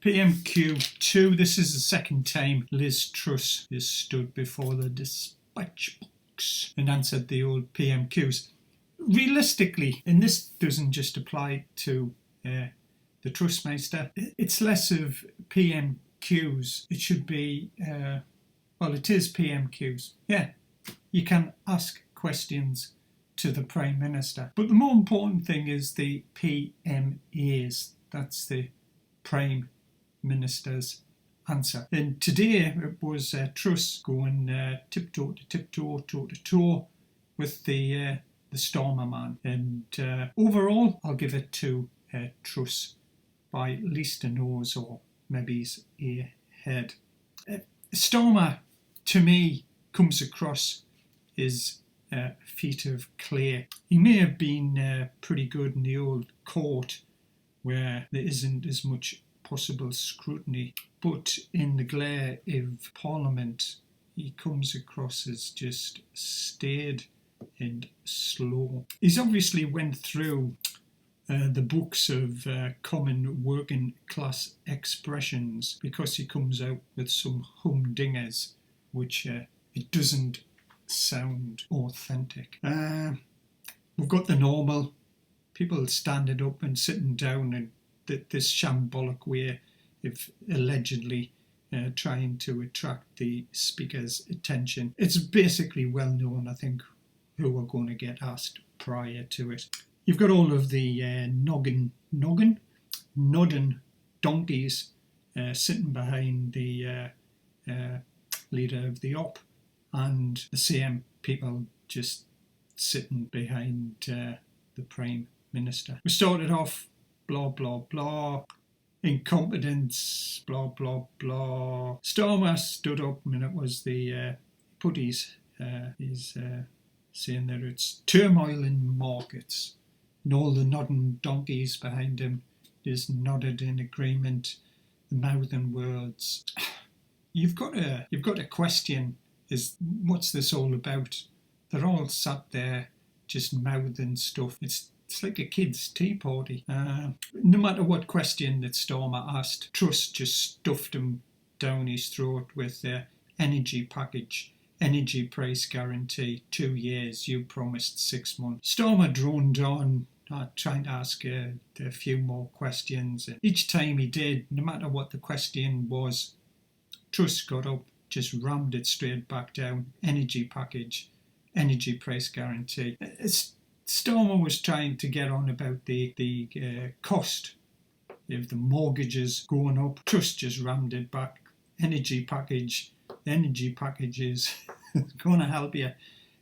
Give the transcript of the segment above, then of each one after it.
PMQ2, this is the second time Liz Truss has stood before the dispatch box and answered the old PMQs. Realistically, and this doesn't just apply to the Trussmeister, it's less of PMQs. It should be, it is PMQs. Yeah, you can ask questions to the Prime Minister. But the more important thing is the PMAs. That's the Prime Minister's answer. And today it was Truss going tiptoe to tiptoe, toe to toe with the Starmer man. And overall, I'll give it to Truss by at least a nose or maybe a head. Starmer, to me, comes across as feet of clay. He may have been pretty good in the old court where there isn't as much possible scrutiny, but in the glare of Parliament he comes across as just staid and slow. He's obviously went through the books of common working class expressions because he comes out with some humdingers which it doesn't sound authentic. We've got the normal people standing up and sitting down and this shambolic way of allegedly trying to attract the speaker's attention. It's basically well known, I think, who are going to get asked prior to it. You've got all of the nodding donkeys sitting behind the leader of the op, and the same people just sitting behind the Prime Minister. We started off blah blah blah, incompetence, blah blah blah. Starmer stood up and it was the putties. He's saying that it's turmoil in markets, and all the nodding donkeys behind him just nodded in agreement, mouthing words. You've got a question: is what's this all about? They're all sat there just mouthing stuff. It's like a kid's tea party. No matter what question that Starmer asked, Truss just stuffed him down his throat with their energy package, energy price guarantee, 2 years, you promised 6 months. Starmer droned on, trying to ask a few more questions. And each time he did, no matter what the question was, Truss got up, just rammed it straight back down. Energy package, energy price guarantee. Starmer was trying to get on about the cost of the mortgages going up. Truss just rammed it back. Energy package, the energy package is going to help you.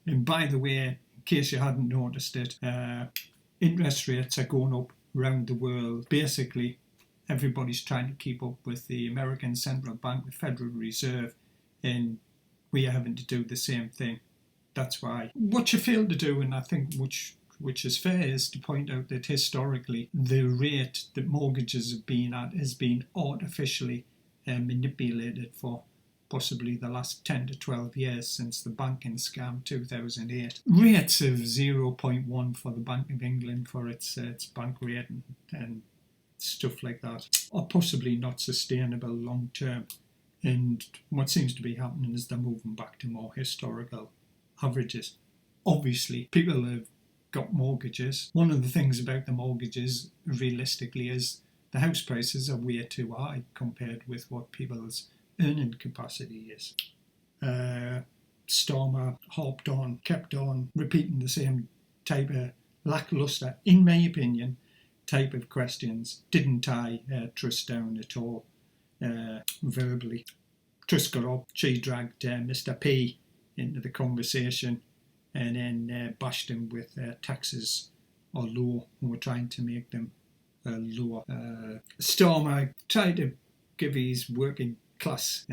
And by the way, in case you hadn't noticed it, interest rates are going up around the world. Basically, everybody's trying to keep up with the American Central Bank, the Federal Reserve, and we are having to do the same thing. That's why. What you fail to do, and I think which is fair, is to point out that historically the rate that mortgages have been at has been artificially manipulated for possibly the last 10 to 12 years since the banking scam 2008. Rates of 0.1 for the Bank of England for its bank rate and stuff like that are possibly not sustainable long term. And what seems to be happening is they're moving back to more historical averages. Obviously, people have got mortgages. One of the things about the mortgages, realistically, is the house prices are way too high compared with what people's earning capacity is. Starmer harped on, kept on, repeating the same type of lacklustre, in my opinion, type of questions. Didn't tie Truss down at all verbally. Truss got up, she dragged Mr. P into the conversation and then bashed him with taxes are low and we're trying to make them lower. Starmer tried to give his working class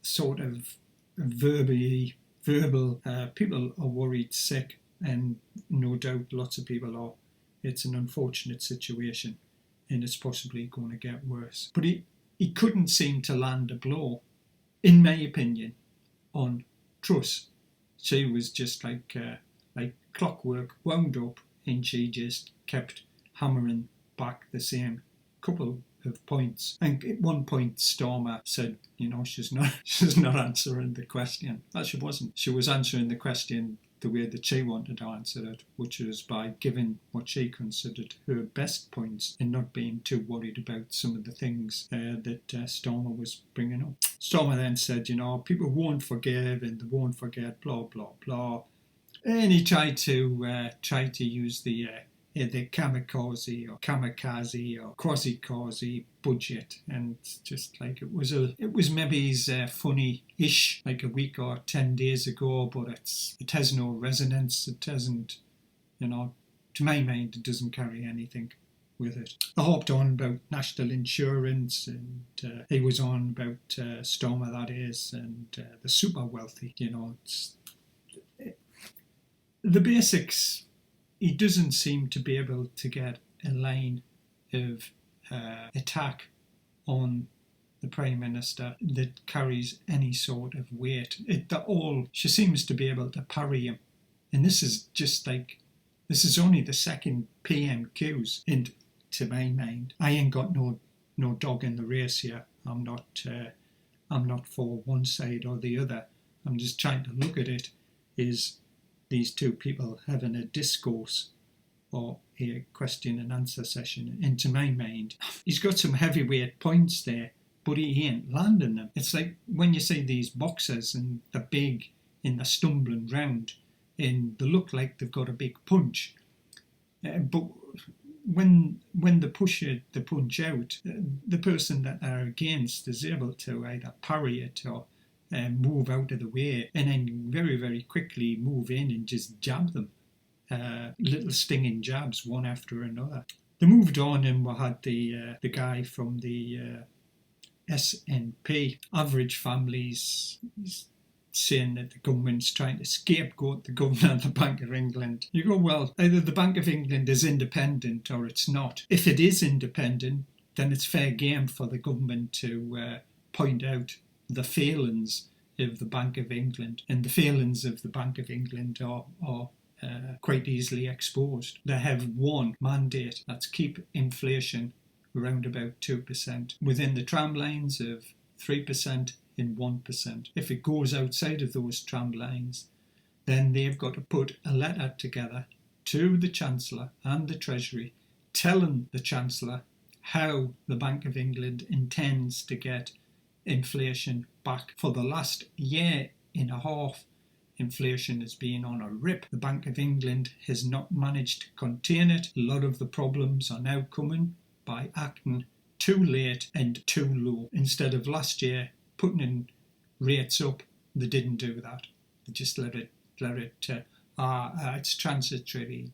sort of verbal. People are worried sick, and no doubt lots of people are. It's an unfortunate situation and it's possibly going to get worse. But he couldn't seem to land a blow, in my opinion, on Truss. She was just like clockwork, wound up, and she just kept hammering back the same couple of points. And at one point, Starmer said, she's not answering the question. Well, she wasn't. She was answering the question the way that she wanted to answer it, which was by giving what she considered her best points and not being too worried about some of the things that Starmer was bringing up. Starmer then said, people won't forgive and they won't forget, blah, blah, blah. And he tried to use the kamikaze or quasi-quasi budget, and just like it was maybe funny-ish like a week or 10 days ago, but it has no resonance. It doesn't, to my mind, it doesn't carry anything with it. I hopped on about national insurance, and he was on about Stormer, that is, and the super wealthy. It's the basics. He doesn't seem to be able to get a line of attack on the Prime Minister that carries any sort of weight. She seems to be able to parry him. And this is only the second PMQs, and to my mind, I ain't got no dog in the race here. I'm not for one side or the other. I'm just trying to look at it as these two people having a discourse or a question and answer session. And to my mind, he's got some heavyweight points there, but he ain't landing them. It's like when you see these boxers and they're big and they're stumbling round and they look like they've got a big punch. But when they push the punch out, the person that they're against is able to either parry it or move out of the way, and then very, very quickly move in and just jab them. Little stinging jabs, one after another. They moved on, and we had the guy from the SNP. Average families, saying that the government's trying to scapegoat the governor of the Bank of England. You go, well, either the Bank of England is independent or it's not. If it is independent, then it's fair game for the government to point out the failings of the Bank of England, and the failings of the Bank of England are quite easily exposed. They have one mandate, that's keep inflation around about 2%, within the tramlines of 3% and 1%. If it goes outside of those tramlines, then they've got to put a letter together to the Chancellor and the Treasury telling the Chancellor how the Bank of England intends to get inflation back. For the last year and a half, inflation has been on a rip. The Bank of England has not managed to contain it. A lot of the problems are now coming by acting too late and too low. Instead of last year putting in rates up, they didn't do that. They just let it it's transitory,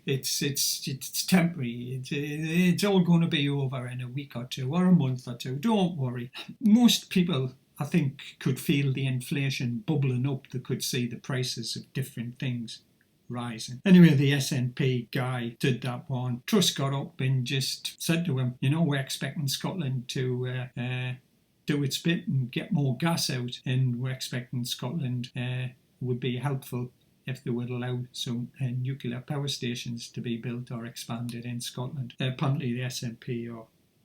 it's temporary, it's all going to be over in a week or two or a month or two, don't worry. Most people, I think, could feel the inflation bubbling up. They could see the prices of different things rising. Anyway, the SNP guy did that one. Truss got up and just said to him, we're expecting Scotland to do its bit and get more gas out, and we're expecting Scotland would be helpful if they would allow some nuclear power stations to be built or expanded in Scotland. Apparently the SNP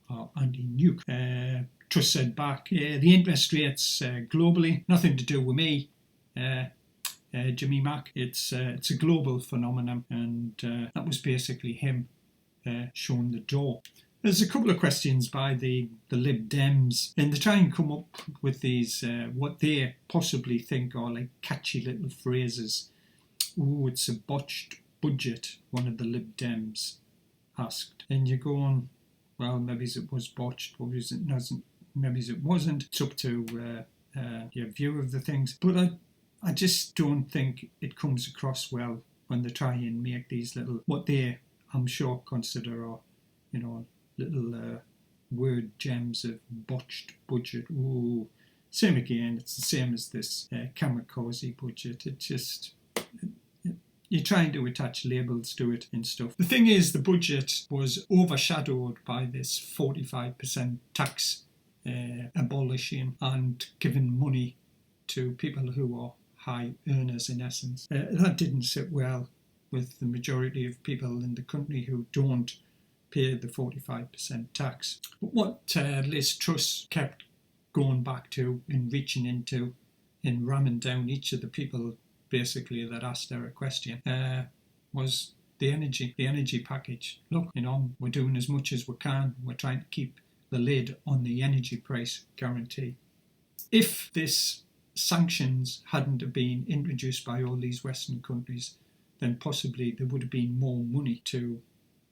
are anti-nuke. Truss said back, the interest rates globally, nothing to do with me, Jimmy Mack. It's a global phenomenon, and that was basically him showing the door. There's a couple of questions by the Lib Dems, and they try and come up with these, what they possibly think are like catchy little phrases. Oh, it's a botched budget, one of the Lib Dems asked. And you're going, well, maybe it was botched, maybe it wasn't. It's up to your view of the things. But I just don't think it comes across well when they try and make these little, what they, I'm sure, consider are, little word gems of botched budget. Ooh, same again. It's the same as this kamikaze budget. It just, you're trying to attach labels to it and stuff. The thing is, the budget was overshadowed by this 45% tax abolishing and giving money to people who are high earners, in essence. That didn't sit well with the majority of people in the country who don't pay the 45% tax. But what Liz Truss kept going back to and reaching into and ramming down each of the people basically that asked her a question was the energy package. Look, we're doing as much as we can. We're trying to keep the lid on the energy price guarantee. If this sanctions hadn't have been introduced by all these Western countries, then possibly there would have been more money to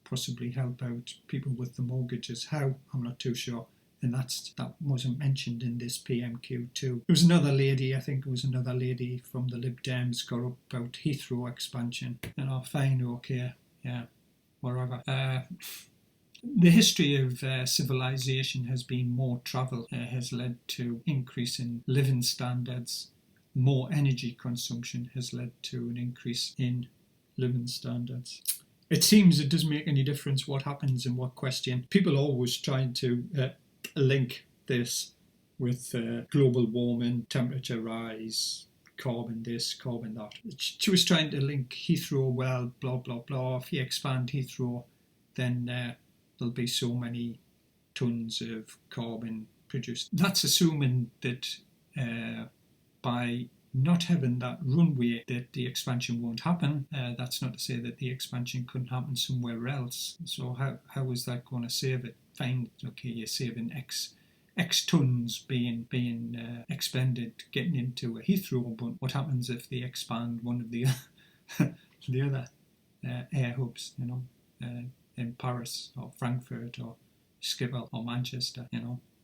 possibly help out people with the mortgages. How? I'm not too sure. And that wasn't mentioned in this PMQ2. There was another lady, I think it was another lady from the Lib Dems got up about Heathrow expansion. Fine, okay, yeah, whatever. The history of civilization has been more travel, has led to increase in living standards. More energy consumption has led to an increase in living standards. It seems it doesn't make any difference what happens in what question. People always trying to link this with global warming, temperature rise, carbon this, carbon that. She was trying to link Heathrow, well, blah, blah, blah. If you expand Heathrow, then there'll be so many tonnes of carbon produced. That's assuming that by not having that runway that the expansion won't happen. That's not to say that the expansion couldn't happen somewhere else. So how is that going to save it? Fine, okay, you're saving X tonnes being expended getting into a Heathrow, but what happens if they expand one of the the other air hubs, in Paris or Frankfurt or Schiphol or Manchester,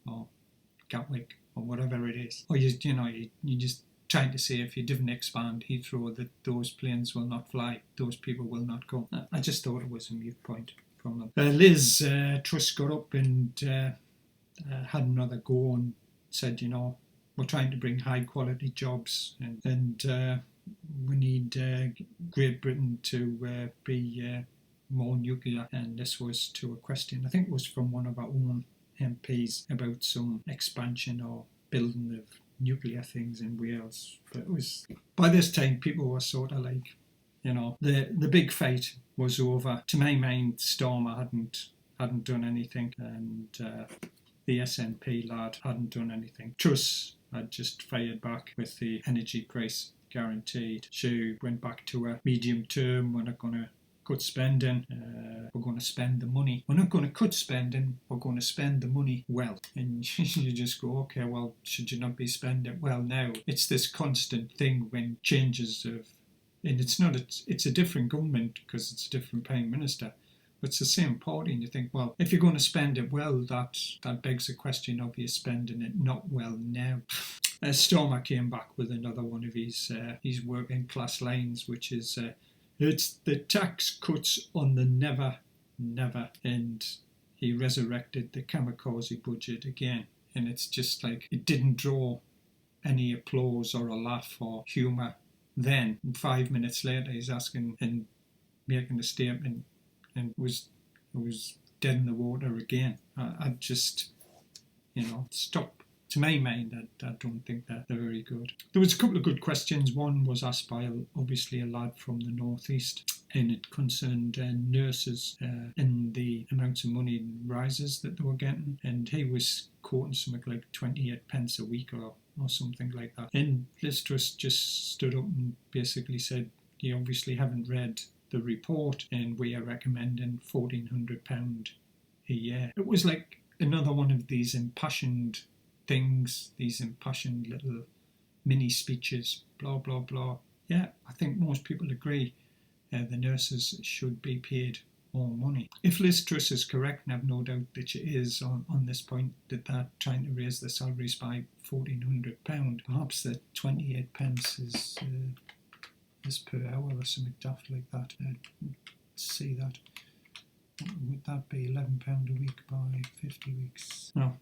or Gatwick or whatever it is? Or you just trying to say if you didn't expand Heathrow that those planes will not fly, those people will not come. I just thought it was a mute point from them. Liz Truss got up and had another go and said, we're trying to bring high quality jobs and we need Great Britain to be more nuclear. And this was to a question, I think it was from one of our own MPs, about some expansion or building of nuclear things in Wales. But it was, by this time, people were sort of like, the big fight was over. To my mind, Starmer hadn't done anything, and the SNP lad hadn't done anything. Truss had just fired back with the energy price guaranteed. She went back to a medium term. We're not going to cut spending, we're going to spend the money. We're not going to cut spending, we're going to spend the money well. And you just go, okay, well, should you not be spending well now? It's this constant thing when changes of, and it's a different government because it's a different Prime Minister, but it's the same party, and you think, well, if you're going to spend it well, that begs the question of you spending it not well now. Starmer came back with another one of his working class lines, which is, it's the tax cuts on the never, and he resurrected the kamikaze budget again. And it's just like, it didn't draw any applause or a laugh or humour then. And 5 minutes later, he's asking and making a statement, and it was dead in the water again. I just, stop. To my mind, I don't think that they're very good. There was a couple of good questions. One was asked by, obviously, a lad from the northeast, and it concerned nurses and the amounts of money rises that they were getting. And he was quoting something like 28 pence a week or something like that. And Liz Truss just stood up and basically said, you obviously haven't read the report, and we are recommending £1,400 a year. It was like another one of these impassioned things, these impassioned little mini speeches, blah, blah, blah. Yeah, I think most people agree the nurses should be paid more money. If Liz Truss is correct, and I've no doubt that she is on this point, that they're trying to raise the salaries by £1,400, perhaps the 28 pence is per hour or something daft like that. Let's see that. Would that be £11 a week by 50 weeks? No,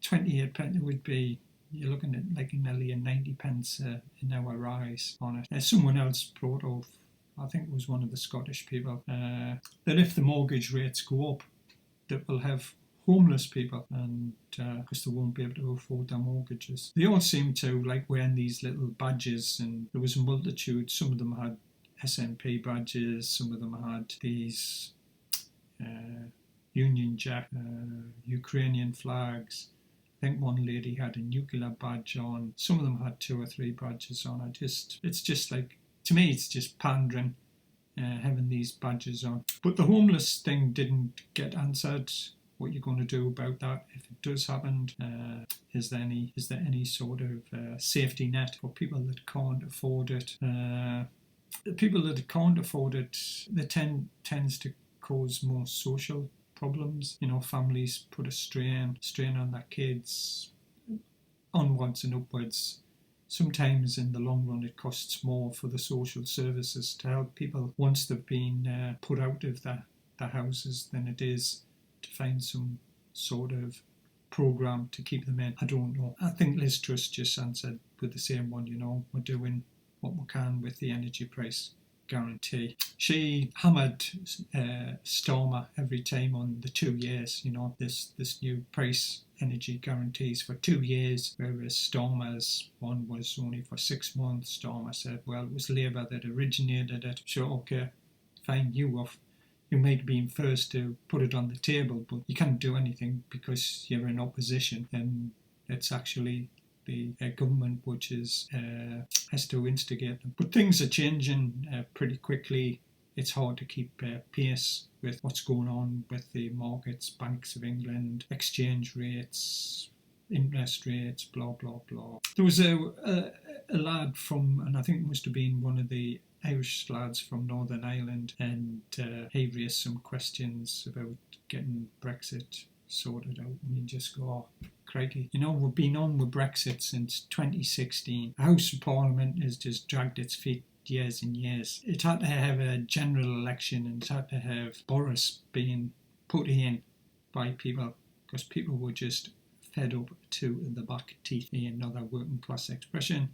28 pence, it would be, you're looking at like nearly a 90 pence an hour rise on it. Someone else brought off, I think it was one of the Scottish people, that if the mortgage rates go up, that will have homeless people, and because they won't be able to afford their mortgages. They all seem to like wearing these little badges, and there was a multitude. Some of them had SNP badges, some of them had these Union Jack, Ukrainian flags. I think one lady had a nuclear badge on. Some of them had 2 or 3 badges on. It's just like, to me, it's just pandering, having these badges on. But the homeless thing didn't get answered. What you're going to do about that if it does happen? Is there any sort of safety net for people that can't afford it? The people that can't afford it, they tends to cause more social problems. Families put a strain on their kids, onwards and upwards. Sometimes in the long run it costs more for the social services to help people once they've been put out of their houses than it is to find some sort of programme to keep them in. I don't know. I think Liz Truss just answered with the same one, we're doing what we can with the energy price guarantee. She hammered Starmer every time on the 2 years, this new price energy guarantees for 2 years, whereas Starmer's one was only for 6 months. Starmer said, well, it was Labour that originated it. Sure, okay, fine, you might be first to put it on the table, but you can't do anything because you're in opposition, and it's actually the government which has to instigate them. But things are changing pretty quickly. It's hard to keep pace with what's going on with the markets, Banks of England, exchange rates, interest rates, blah, blah, blah. There was a lad from, and I think it must have been one of the Irish lads from Northern Ireland, and he raised some questions about getting Brexit sorted out, and you just go, oh, crikey. We've been on with Brexit since 2016. The House of Parliament has just dragged its feet years and years. It had to have a general election, and it had to have Boris being put in by people, because people were just fed up to the back teeth, another working class expression,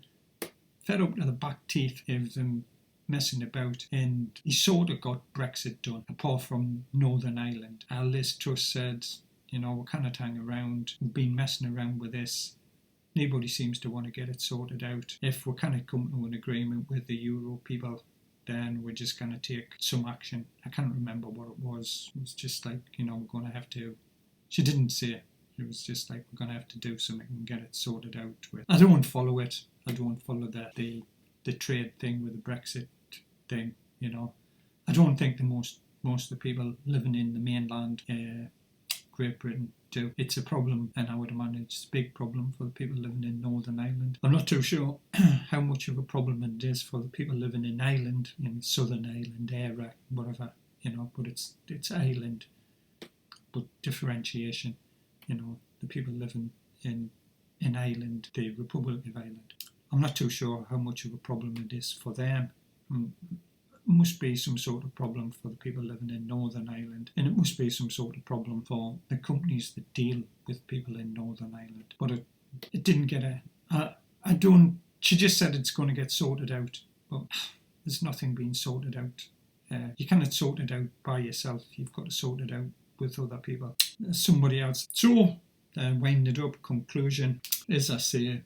fed up to the back teeth of them messing about, and he sort of got Brexit done, apart from Northern Ireland. Liz Truss said, we cannot hang around, we've been messing around with this, nobody seems to want to get it sorted out. If we can't come to an agreement with the Euro people, then we're just going to take some action. I can't remember what it was. It was just like, we're going to have to, she didn't say it. It was just like, we're going to have to do something and get it sorted out with. I don't follow it. I don't follow the trade thing with the Brexit thing, I don't think most of the people living in the mainland Great Britain do. It's a problem, and I would imagine it's a big problem for the people living in Northern Ireland. I'm not too sure how much of a problem it is for the people living in Ireland, in Southern Ireland area, whatever, but it's Ireland, but differentiation, the people living in Ireland, the Republic of Ireland. I'm not too sure how much of a problem it is for them. Must be some sort of problem for the people living in Northern Ireland, and it must be some sort of problem for the companies that deal with people in Northern Ireland. But it didn't get she just said it's going to get sorted out, but there's nothing being sorted out. You cannot sort it out by yourself. You've got to sort it out with other people, somebody else. So winding it up, conclusion, as I say,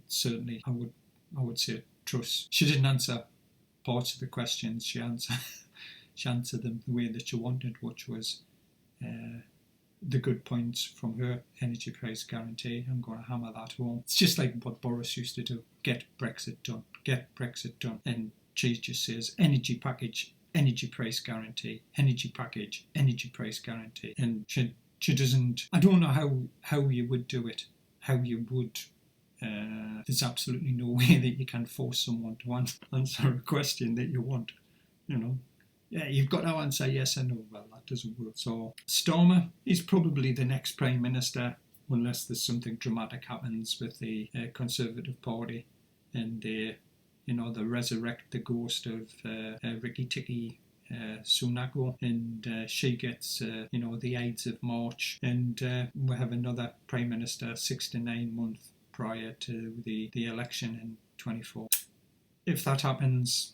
certainly I would say Truss. She didn't answer parts of the questions. She answered them the way that she wanted, which was the good points from her energy price guarantee. I'm going to hammer that home. It's just like what Boris used to do: get Brexit done, get Brexit done. And she just says energy package, energy price guarantee, energy package, energy price guarantee. And she doesn't. I don't know how you would do it. How you would. There's absolutely no way that you can force someone to answer a question that you want. Yeah, you've got to answer yes or no. Well, that doesn't work. So Starmer is probably the next Prime Minister, unless there's something dramatic happens with the Conservative Party, and they resurrect the ghost of Ricky Tikki Sunako, and she gets the Ides of March, and we have another Prime Minister 6 to 9 months prior to the election in 24. If that happens,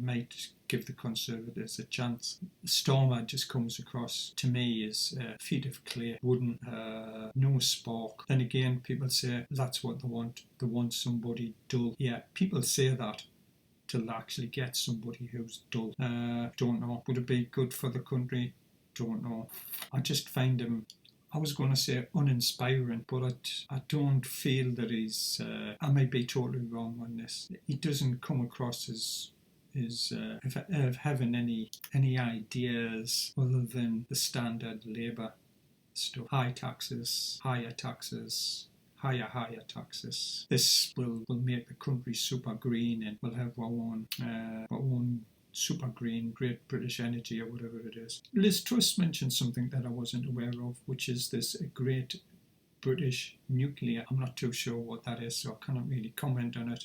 might give the Conservatives a chance. Starmer just comes across to me as feet of clay, wooden, no spark. Then again, people say that's what they want. They want somebody dull. Yeah, people say that till they actually get somebody who's dull. Don't know. Would it be good for the country? Don't know. I just find him, I was going to say uninspiring, but I don't feel that he's, I might be totally wrong on this. He doesn't come across as of having any ideas other than the standard Labour stuff. Higher taxes, higher taxes. This will make the country super green, and we'll have our own super green Great British Energy or whatever it is. Liz Truss mentioned something that I wasn't aware of, which is this Great British Nuclear. I'm not too sure what that is, so I cannot really comment on it.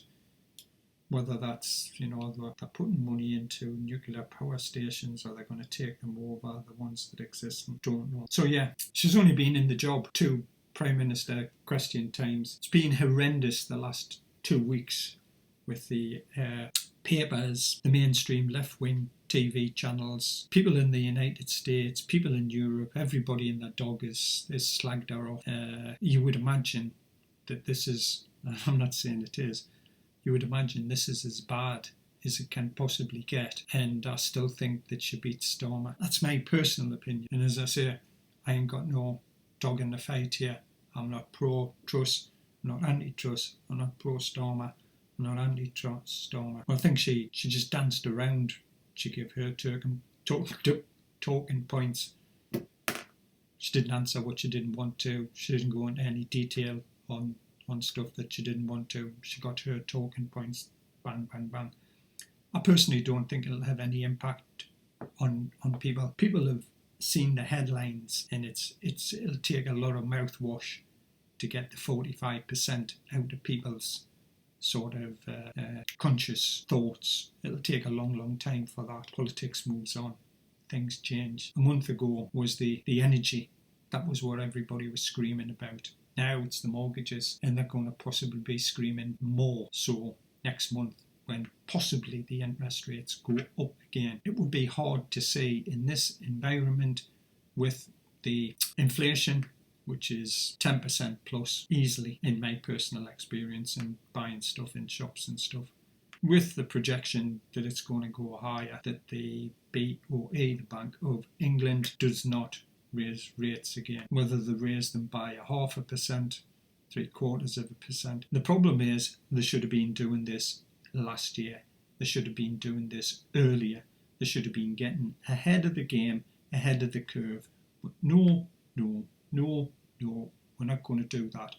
Whether that's, they're putting money into nuclear power stations, or they're going to take them over, the ones that exist, and don't know. So yeah, she's only been in the job 2 Prime Minister question times. It's been horrendous the last 2 weeks with the papers, the mainstream left-wing TV channels, people in the United States, people in Europe, everybody in their dog is slagged her off. You would imagine that this is, I'm not saying it is, you would imagine this is as bad as it can possibly get, and I still think that she beats Starmer. That's my personal opinion, and as I say, I ain't got no dog in the fight here. I'm not pro-Truss, I'm not anti-Truss, I'm not pro-Starmer, I'm not anti-Truss Starmer. I think she just danced around. She gave her talking points. She didn't answer what she didn't want to. She didn't go into any detail on stuff that she didn't want to. She got her talking points, bang, bang, bang. I personally don't think it'll have any impact on people. People have seen the headlines, and it'll take a lot of mouthwash to get the 45% out of people's sort of conscious thoughts. It'll take a long, long time for that. Politics moves on. Things change. A month ago was the energy. That was what everybody was screaming about. Now it's the mortgages, and they're going to possibly be screaming more so next month when possibly the interest rates go up again. It would be hard to see in this environment with the inflation, which is 10% plus easily in my personal experience in buying stuff in shops and stuff, with the projection that it's going to go higher, that the BOE, the Bank of England, does not raise rates again. Whether they raise them by 0.5%, 0.75%. The problem is they should have been doing this last year. They should have been doing this earlier. They should have been getting ahead of the game, ahead of the curve. But no, we're not going to do that.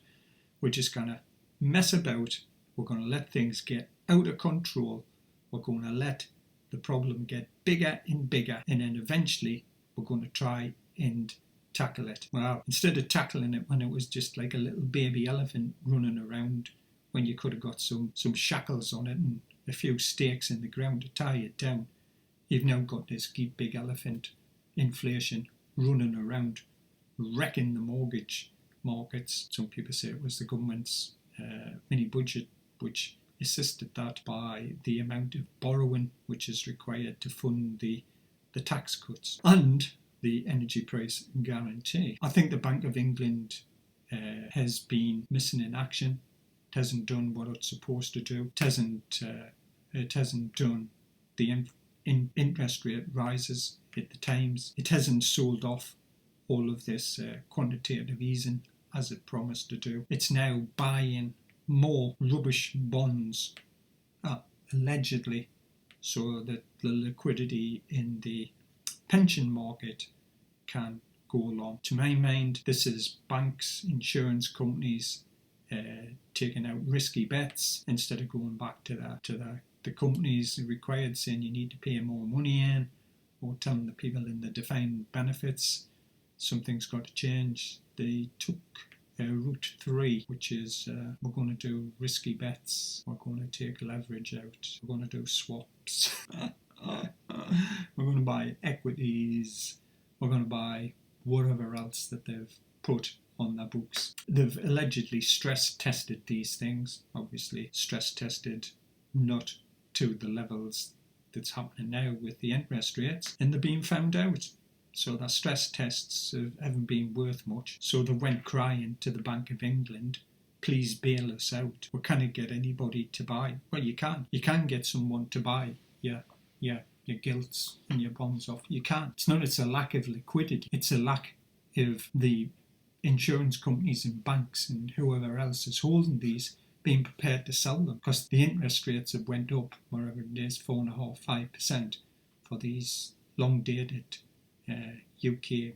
We're just going to mess about. We're going to let things get out of control. We're going to let the problem get bigger and bigger, and then eventually we're going to try and tackle it. Well, instead of tackling it when it was just like a little baby elephant running around, when you could have got some shackles on it and a few stakes in the ground to tie it down, you've now got this big elephant inflation running around, wrecking the mortgage markets. Some people say it was the government's mini budget which assisted that by the amount of borrowing which is required to fund the tax cuts and the energy price guarantee. I think the Bank of England has been missing in action. It hasn't done what it's supposed to do. It hasn't done the interest rate rises at the times. It hasn't sold off all of this quantitative easing as it promised to do. It's now buying more rubbish bonds, allegedly, so that the liquidity in the pension market can go along. To my mind, this is banks, insurance companies taking out risky bets instead of going back to the companies required, saying you need to pay more money in, or telling the people in the defined benefits something's got to change. They took route 3, which is we're going to do risky bets, we're going to take leverage out, we're going to do swaps, we're going to buy equities, we're going to buy whatever else that they've put on their books. They've allegedly stress tested these things, obviously stress tested not to the levels that's happening now with the interest rates, and they're being found out. So their stress tests haven't been worth much. So they went crying to the Bank of England please bail us out. We can't get anybody to buy. Well, you can. You can get someone to buy your gilts and your bonds off. You can. It's a lack of liquidity. It's a lack of the insurance companies and banks and whoever else is holding these being prepared to sell them, because the interest rates have went up, wherever it is, 4.5%, 5% for these long-dated UK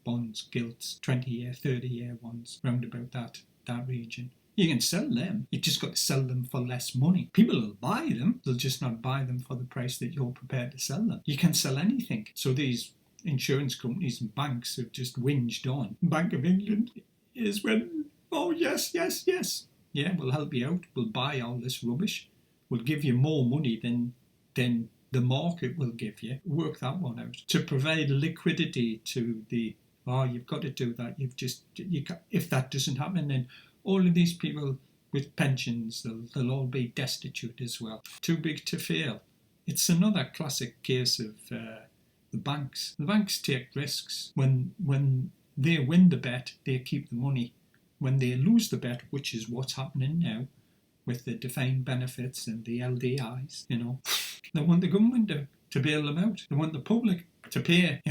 bonds, gilts, 20-year, 30-year ones, round about that region. You can sell them. You just got to sell them for less money. People will buy them. They'll just not buy them for the price that you're prepared to sell them. You can sell anything. So these insurance companies and banks have just whinged on. Bank of England is when, oh, yes. Yeah, we'll help you out. We'll buy all this rubbish. We'll give you more money than the market will give you. Work that one out. To provide liquidity to the, you've got to do that. If that doesn't happen, then all of these people with pensions, they'll all be destitute as well. Too big to fail. It's another classic case of the banks. The banks take risks. When they win the bet, they keep the money. When they lose the bet, which is what's happening now with the defined benefits and the LDIs, they want the government to bail them out. They want the public to pay,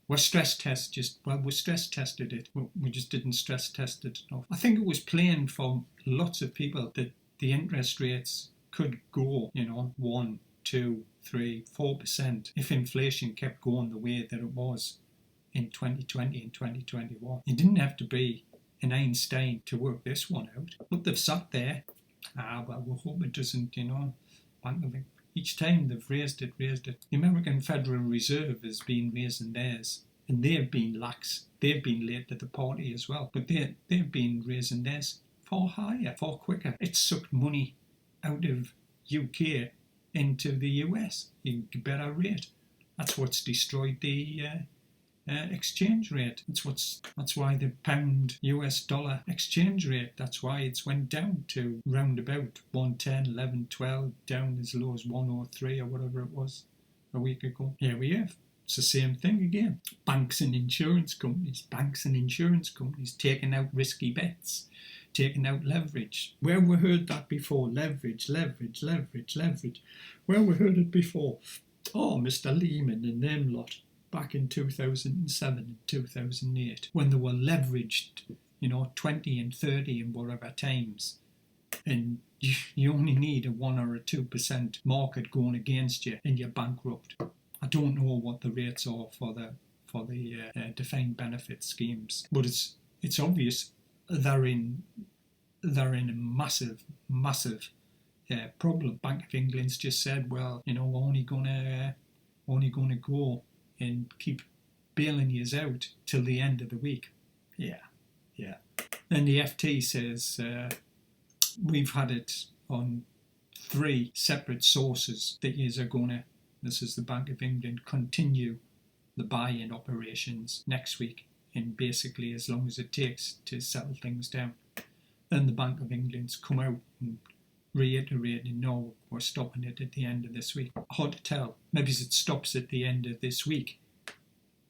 We stress tested it. We just didn't stress test it enough. I think it was plain for lots of people that the interest rates could go, 1, 2, 3, 4% if inflation kept going the way that it was in 2020 and 2021. You didn't have to be an Einstein to work this one out. But they've sat there. We hope it doesn't, each time they've raised it. The American Federal Reserve has been raising theirs, and they've been lax. They've been late to the party as well, but they've been raising theirs far higher, far quicker. It sucked money out of UK into the US. You get a better rate. That's what's destroyed the exchange rate. That's why the pound US dollar exchange rate, that's why it's went down to round about 110, 11, 12, down as low as 103 or whatever it was a week ago. Here we have. It's the same thing again. Banks and insurance companies taking out risky bets, taking out leverage. Where we heard that before? Leverage. Where we heard it before? Oh, Mr. Lehman and them lot. Back in 2007 and 2008, when they were leveraged, 20 and 30 and whatever times, and you only need a 1 or a 2% market going against you and you're bankrupt. I don't know what the rates are for the defined benefit schemes, but it's obvious they're in a massive problem. Bank of England's just said, well, we're only gonna go and keep bailing yous out till the end of the week. Yeah. Then the FT says we've had it on 3 separate sources that yous are gonna, this is the Bank of England, continue the buy-in operations next week, and basically as long as it takes to settle things down. Then the Bank of England's come out and reiterating, no, we're stopping it at the end of this week. Hard to tell. Maybe it stops at the end of this week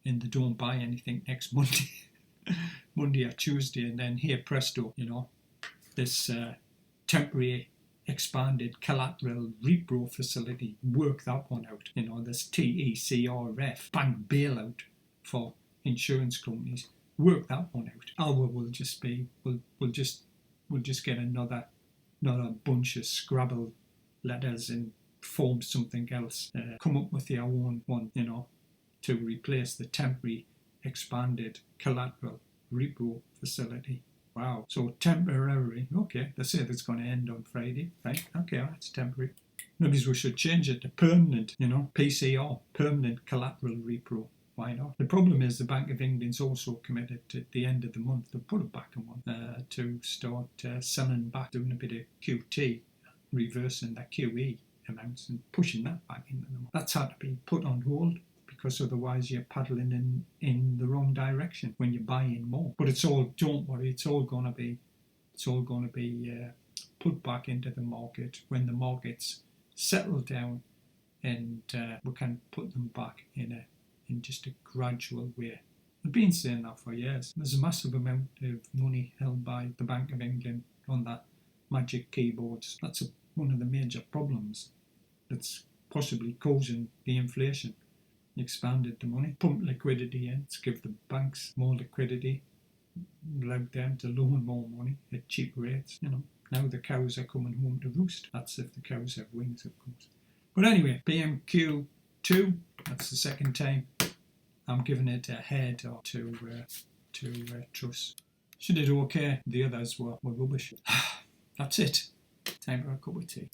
and they don't buy anything next Monday, Monday or Tuesday, and then here, presto, this temporary expanded collateral repro facility, work that one out. This TECRF, bank bailout for insurance companies, work that one out. Or we'll just get another bunch of Scrabble letters and form something else. Come up with your own one, to replace the temporary expanded collateral repo facility. Wow. So temporary, okay, they say that's going to end on Friday, right? Okay, that's temporary. Maybe we should change it to permanent, PCR, permanent collateral repro. Why not? The problem is the Bank of England's also committed at the end of the month to put it back on to start selling back, doing a bit of QT, reversing the QE amounts and pushing that back into the market. That's had to be put on hold because otherwise you're paddling in the wrong direction when you're buying more. But don't worry, it's all going to be put back into the market when the markets settle down, and we can put them back in just a gradual way They've been saying that for years. There's a massive amount of money held by the Bank of England on that magic keyboards. That's one of the major problems that's possibly causing the inflation. Expanded the money, pumped liquidity in to give the banks more liquidity, allowed them to loan more money at cheap rates. Now the cows are coming home to roost. That's if the cows have wings, of course. But anyway, BMQ2, that's the second time I'm giving it a head or to Truss. She did okay. The others were rubbish. That's it. Time for a cup of tea.